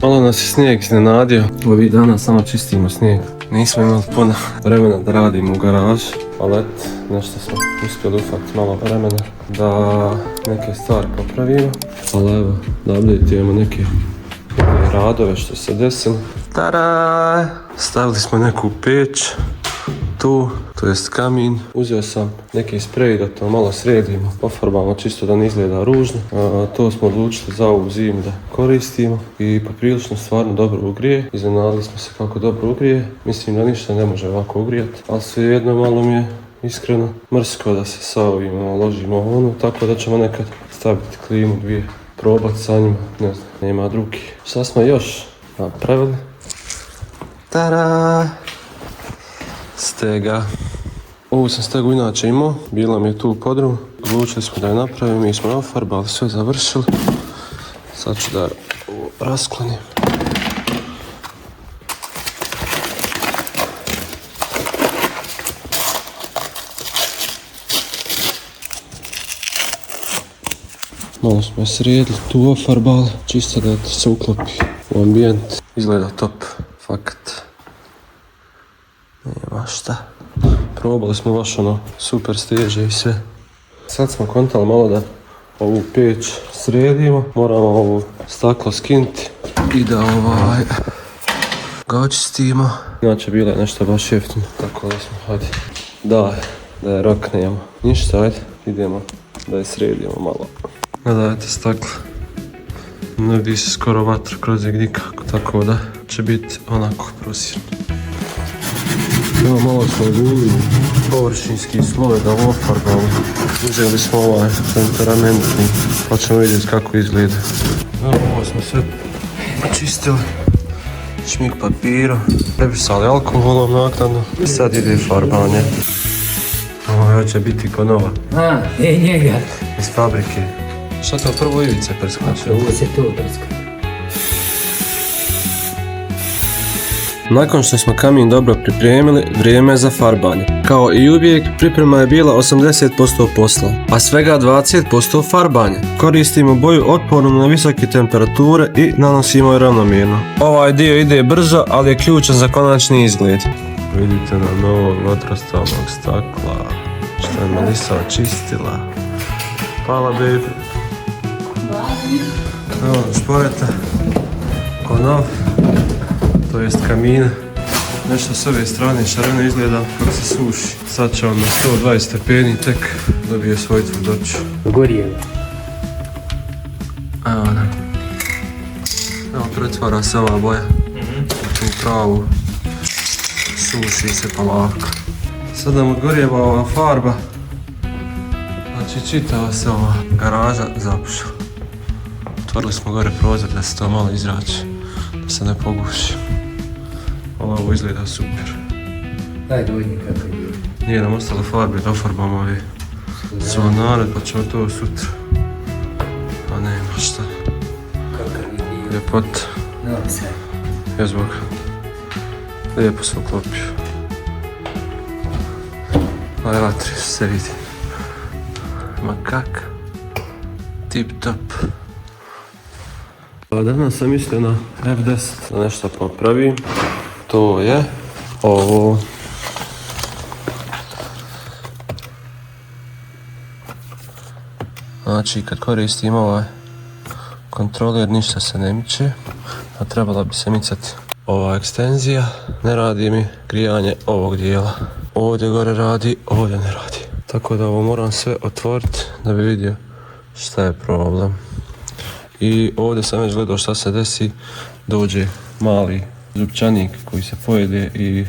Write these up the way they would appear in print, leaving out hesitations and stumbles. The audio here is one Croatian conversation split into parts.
Malo nas je snijeg iznenadio. Ovih dana samo čistimo snijeg. Nismo imali puno vremena da radimo u garaži, ali eto, nešto smo uspjeli ufakt malo vremena da neke stvari popravimo. Ali evo, da updateujemo neke radove što se desilo. Tada! Stavili smo neku peć tu, to jest kamin. Uzeo sam neki sprej da to malo sredimo, pofarbamo čisto da ne izgleda ružno. To smo odlučili za ovu zimu da koristimo i poprilično stvarno dobro ugrije. Iznenadili smo se kako dobro ugrije. Mislim da ništa ne može ovako ugrijati, ali svejedno malo mi je iskreno mrsko da se sa ovim ložimo ono, tako da ćemo nekad staviti klimu dvije, probati sa njima, ne znam, nema drugi. Šta smo još napravili? Tada! Stega. Ovu sam stegu inače imao, bila mi je tu u podrumu. Odlučili smo da je napravimo, mi smo ofarbali, sve završili. Sad ću da ovo rasklonim. Malo smo je sredili, tu ofarbali, čisto da se uklopi u ambijent. Izgleda top, fakat. Nema šta. Probali smo baš ono super steže i sve. Sad smo kontali malo da ovu peć sredimo. Moramo ovo staklo skinuti i da ga očistimo. Inače bilo je nešto baš jeftino, tako da smo hajde da je roknemo. Ništa, ajde, idemo da je sredimo malo. Gledajte staklo. Ne vidi se skoro vatra kroz njeg nikako, tako da će biti onako prosjerno. Evo malo smo gulili površinski sloj da ofarbamo. Uzeli smo ovaj temperamentni, pa ćemo vidjeti kako izgleda. Evo ovo smo sve počistili. Šmik papirom, prepisali alkoholom naknadno. I sad ide farbanje. Ovo će biti ko nova. Njega. Iz fabrike. Šta to prvo ivice prskače? Ovo se to prska. Nakon što smo kamin dobro pripremili, vrijeme je za farbanje. Kao i uvijek, priprema je bila 80% posla, a svega 20% farbanje. Koristimo boju otpornu na visoke temperature i nanosimo je ravnomjerno. Ovaj dio ide brzo, ali je ključan za konačni izgled. Vidite nam novog vatrostalnog stakla, što je Melisa očistila. Hvala, baby. Evo, šporeta, ko nov. To jest kamina. Nešto s ove strane šareno izgleda kako se suši. Sad će on na 120 stepeni tek dobije svoju tvrdoću. Gorije. Evo da. Evo pretvara se ova boja. Tu pravu. Suši se polako. Sad nam odgorijeva ova farba. Znači čitava se ova garaža zapušila. Otvorili smo gore prozor da se to malo izrači. Da se ne poguši. Ovo izgleda super. Daj dođi kako je. Nije nam ostalo farbe da ofarbamo ove zvonare, pa ćemo to sutra. A nema šta. Kakav je bio. Ljepota. No, sad. Jezbog. Lijepo se uklopio. Ovaj vatri se vidi. Ma kak. Tip top. Danas sam mislio na F10 da nešto popravim. To je ovo. Znači kad koristim ovaj kontroler ništa se ne miče, a trebala bi se micati ova ekstenzija. Ne radi mi grijanje ovog dijela. Ovdje gore radi, ovdje ne radi. Tako da ovo moram sve otvoriti da bi vidio šta je problem. I ovdje sam već gledao šta se desi, dođe mali zupčanik koji se pojede i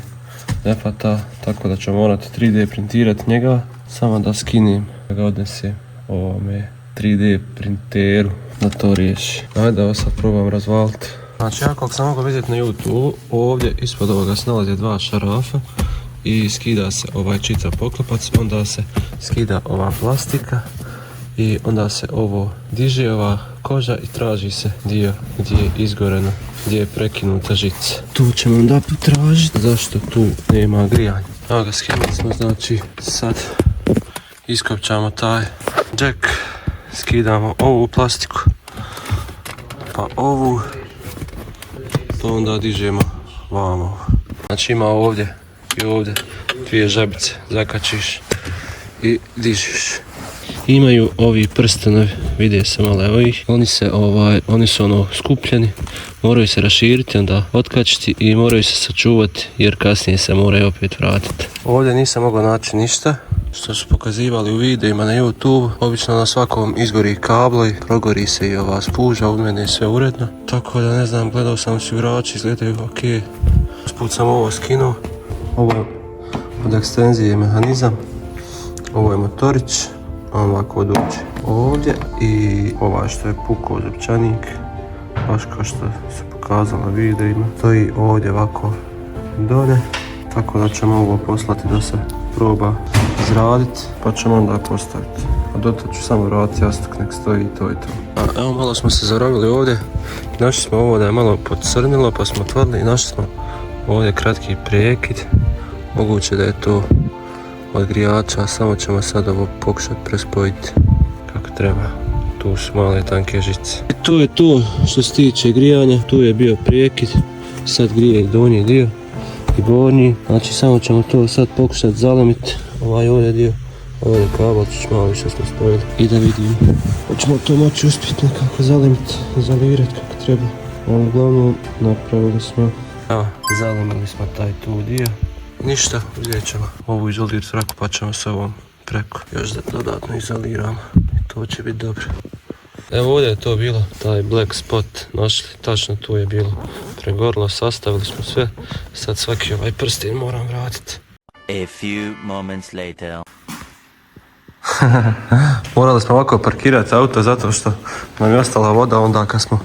ne pata, tako da ću morati 3D printirati njega, samo da skinem, da ga odnesem ovome 3D printeru da to riješi. Ajde, ovo sad probam razvaliti. Znači, ja kako sam mogao vidjeti na YouTube, ovdje ispod ovoga se nalaze dva šarafa i skida se ovaj čitav poklopac, onda se skida ova plastika i onda se ovo diže, ova koža, i traži se dio gdje je izgoreno, gdje je prekinuta žica. Tu ćemo onda potražiti zašto tu nema grijanja. Evo ga, skinuli smo, znači sad iskopčamo taj jack, skidamo ovu plastiku, pa ovu, pa onda dižemo vamo. Znači ima ovdje i ovdje dvije žabice, zakačiš i dižiš. Imaju ovi prstenovi, vide se malo, evo ih, oni su ono skupljeni, moraju se raširiti, onda otkačiti i moraju se sačuvati jer kasnije se moraju opet vratiti. Ovdje nisam mogao naći ništa što su pokazivali u videima na YouTube. Obično na svakom izgori kablo i progori se i ova spuža, u mene je sve uredno. Tako da ne znam, gledao sam osigurači, izgledaju ok. Usput sam ovo skinuo, ovo je od ekstenzije mehanizam, ovo je motorić. On ovako dođe ovdje i ovaj što je pukao zupčanik, baš kao što se pokazalo na videima, stoji ovdje ovako dolje, tako da ćemo ovo poslati da se proba izraditi, pa ćemo onda postaviti. A dotada ću samo vratiti jastuk, nek stoji i to i to. A evo malo smo se zarovili ovdje, našli smo ovo da je malo podcrnilo pa smo otvorili i našli smo ovdje kratki prekid, moguće da je to od grijača, samo ćemo sad ovo pokušati prespojiti kako treba. Tu su male tanke žice. I tu je to što se tiče grijanja, tu je bio prekid, sad grije donji dio i gornji, znači samo ćemo to sad pokušati zalemiti, ovaj ovdje dio, ovdje kabelčić malo više smo spojili i da vidimo. Hoćemo to moći uspjeti nekako zalemiti, izolirati kako treba. Uglavnom napravili smo, evo, zalemili smo taj tu dio. Ništa, uzet ćemo ovu izolirati zraku pa ćemo s ovom preko još da dodatno izoliramo i to će biti dobro. Evo ovdje je to bilo, taj black spot našli, tačno tu je bilo pregorilo, sastavili smo sve, sad svaki ovaj prsten moram vratiti. A few moments later. Morali smo ovako parkirati auto zato što nam je ostala voda onda kad smo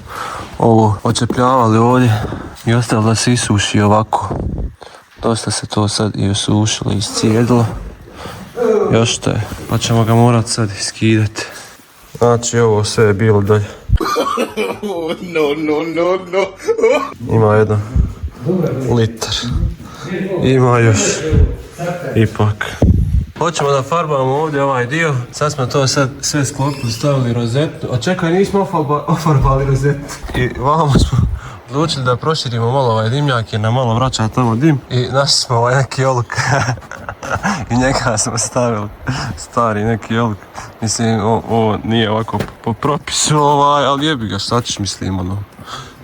ovo očepljavali ovdje i ostalo da se isuši ovako. Dosta se to sad i osušilo i iscijedilo. Još što je, pa ćemo ga morati sad iskidati. Znači ovo sve je bilo dalje. Ima jedan litar. Ima još. Ipak. Hoćemo da farbamo ovdje ovaj dio. Sad smo to sad sve sklopili, stavili rozetu. A čekaj, nismo ofarbali rozetu. I vamo smo odlučili da proširimo malo ovaj dimnjak jer nam malo vraća tamo dim. I našli smo ovaj neki oluk. I njega smo stavili. Stari neki oluk. Mislim, ovo nije ovako po propisu ali jebi ga, šta ćeš mislim ono.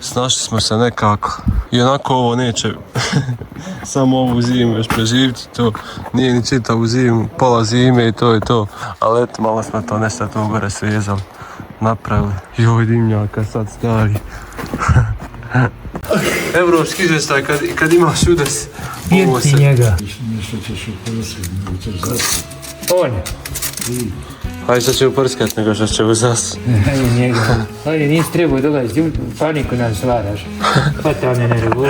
Snašli smo se nekako. I onako ovo neće samo ovu zimu još preživiti, to nije ni čitavu zimu, pola zime i to je to. Ali eto, malo smo to nešto tu gore svezali, napravili. I ovaj dimnjaka sad stari. Evropski izvještaj kad imaš udes. Pijem ti njega. Nešto ćeš uprskati, nego ćeš zasiti. On. Hajde što će uprskat nego što će uzas. Hajde njega. Hajde, nisi trebao dolaziti, paniku nam stvaraš. Hvata me ne rebu.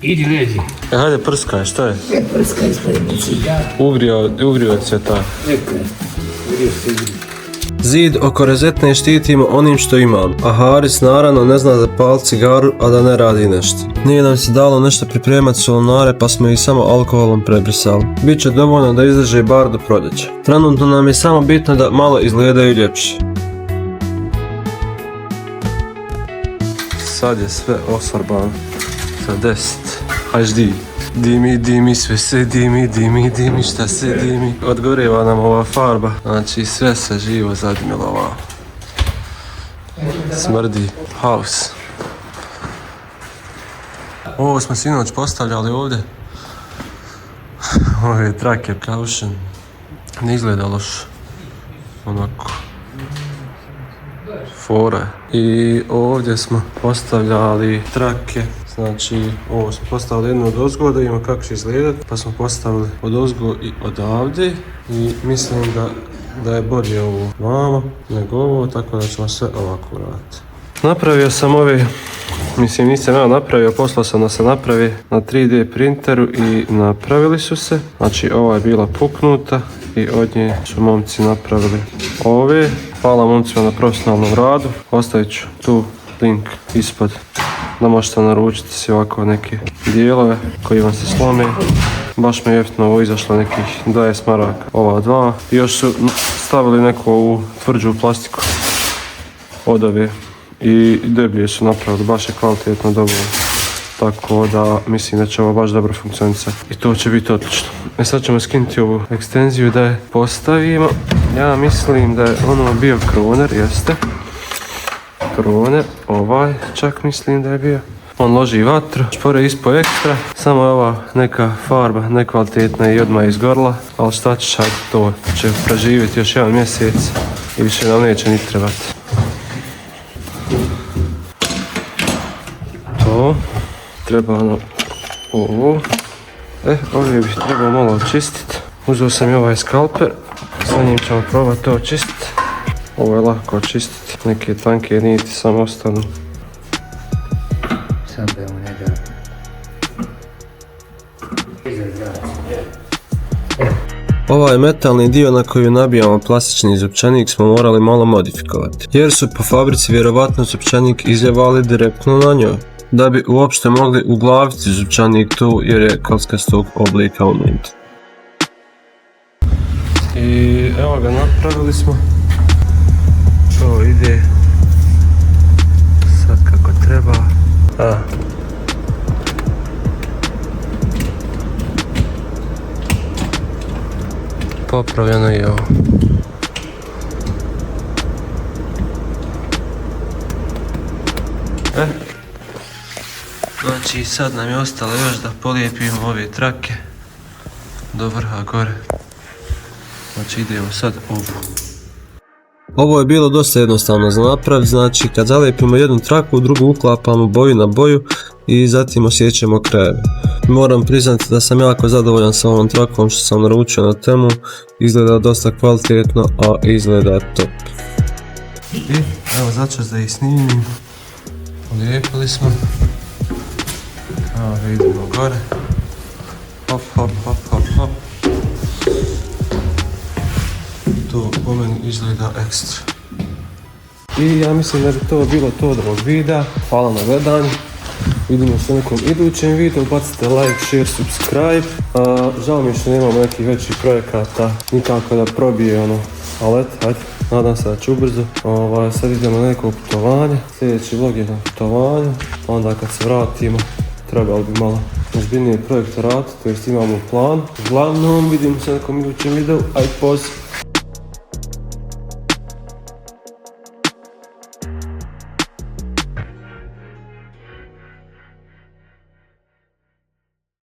Idi leđi. Hajde prskaj, što je? Prskaj spremnici, da. Ugrio se ta. Nekaj. Ugrio se ugrio. Zid oko rozetne štitimo onim što imam, a Haris naravno ne zna zapaliti cigaru, a da ne radi nešto. Nije nam se dalo nešto pripremati solonare pa smo ih samo alkoholom prebrisali. Biće dovoljno da izdrže bar do proljeća. Trenutno nam je samo bitno da malo izgledaju ljepše. Sad je sve osvarbano za 10 HD. Dimi, sve se dimi, šta se dimi. Odgoreva nam ova farba, znači sve se živo zadimilo ovako. Smrdi house. Ovo smo sinoć postavljali ovdje. Ove trake caution. Ne izgleda loš. Onako. Fora. I ovdje smo postavljali trake. Znači, ovo smo postavili jednu od ozgo da imamo kako će izgledati, pa smo postavili od ozgo i odavde i mislim da je bolje ovo vamo nego ovo, tako da ćemo sve ovako raditi. Napravio sam ove, mislim nisam ja napravio, poslao sam da se napravi na 3D printeru i napravili su se. Znači ova je bila puknuta i od nje su momci napravili ove. Hvala momcima na profesionalnom radu, ostavit ću tu link ispod da možete naručiti si ovako neke dijelove koji vam se slome. Baš mi je jeftino ovo izašlo nekih 20 maraka, ova dva. I još su stavili neku ovu tvrđu plastiku od ove. I deblje su napravili, baš je kvalitetno dobro. Tako da mislim da će ovo baš dobro funkcionisati. I to će biti odlično. Sad ćemo skinuti ovu ekstenziju da je postavimo. Ja mislim da je ono bio kroner, jeste. Kroner, ovaj čak mislim da je bio. On loži vatru, špore ispod ekstra. Samo je ova neka farba nekvalitetna i odmah izgorla. Ali šta ćeš, hajde, to će preživjeti još jedan mjesec i više nam neće ni trebati. To treba ono ovo. Ovdje bih trebao malo očistiti. Uzeo sam i ovaj skalper, sa njim ćemo probati to očistiti. Ovo je lako očistiti, neke tanke niti samo ostanu. Sam da mu ne da. Ovaj metalni dio na koji nabijamo plastični zupčanik smo morali malo modifikovati, jer su po fabrici vjerovatno zupčanik izljevali direktno na njoj, da bi uopšte mogli uglaviti zupčanik tu jer je kockastog oblika unutra. I evo ga, napravili smo. To ide sad kako treba. Popravljeno je ovo. Znači sad nam je ostalo još da polijepimo ove trake do vrha gore. Znači idemo sad ovu. Ovo je bilo dosta jednostavno za napraviti, znači kad zalijepimo jednu traku, u drugu uklapamo boju na boju i zatim osjećamo krajeve. Moram priznati da sam jako zadovoljan sa ovom trakom što sam naručio na Temu, izgleda dosta kvalitetno, a izgleda top. I evo začas da ih snimim, polijepili smo, evo vidimo gore, hop hop hop hop hop. To po meni izgleda ekstra. I ja mislim da bi to bilo to od ovog videa. Hvala na gledanju. Vidimo se u nekom idućem videu. Bacite like, share, subscribe. Žao mi je što nemamo nekih većih projekata. Nikako da probije ono. Ali eto, hajde. Nadam se da će ubrzo. Sad idemo na neko putovanje. Sljedeći vlog je na putovanju. Onda kad se vratimo, trebalo bi malo ozbiljnije projekte raditi. To jest imamo plan. Uglavnom, vidimo se u nekom idućem videu. Ajde, poz!